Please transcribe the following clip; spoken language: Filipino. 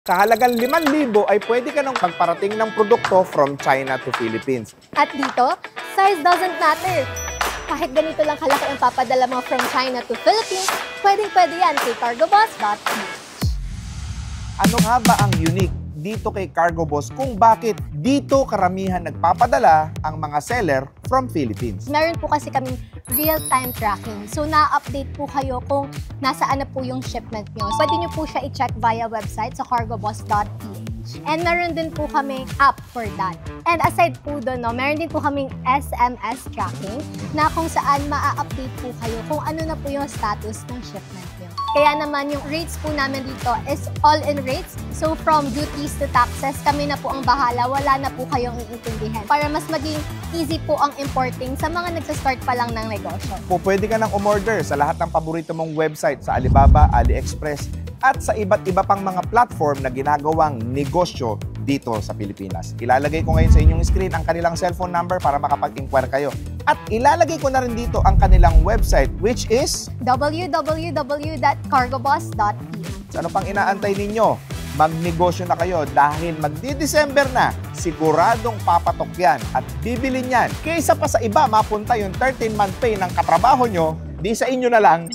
Sa halagang 5,000 ay pwede ka nang magparating ng produkto from China to Philippines. At dito, size doesn't matter. Kahit ganito lang kalaki ang papadala mo from China to Philippines, pwedeng-pwede yan kay cargoboss.ph. Ano nga ba ang unique dito kay Cargo Boss kung bakit dito karamihan nagpapadala ang mga seller from Philippines? Meron po kasi kaming real-time tracking. So, na-update po kayo kung nasaan na po yung shipment nyo. Pwede nyo po siya i-check via website sa cargoboss.ph. And meron din po kaming app for that. And aside po doon, meron din po kaming SMS tracking na kung saan maa-update po kayo kung ano na po yung status ng shipment nyo. Kaya naman yung rates po namin dito is all-in rates. So from duties to taxes, kami na po ang bahala. Wala na po kayong iintindihan. Para mas maging easy po ang importing sa mga nagsastart pa lang ng negosyo. Pwede ka nang umorder sa lahat ng paborito mong website sa Alibaba, AliExpress, at sa iba't iba pang mga platform na ginagawang negosyo dito sa Pilipinas. Ilalagay ko ngayon sa inyong screen ang kanilang cellphone number para makapag-inquire kayo. At ilalagay ko na rin dito ang kanilang website which is www.cargoboss.ph. Ano pang inaantay ninyo? Magnegosyo na kayo dahil magdi-December na, siguradong papatok yan at bibilin yan. Kaysa pa sa iba mapunta yung 13-month pay ng katrabaho nyo, di sa inyo na lang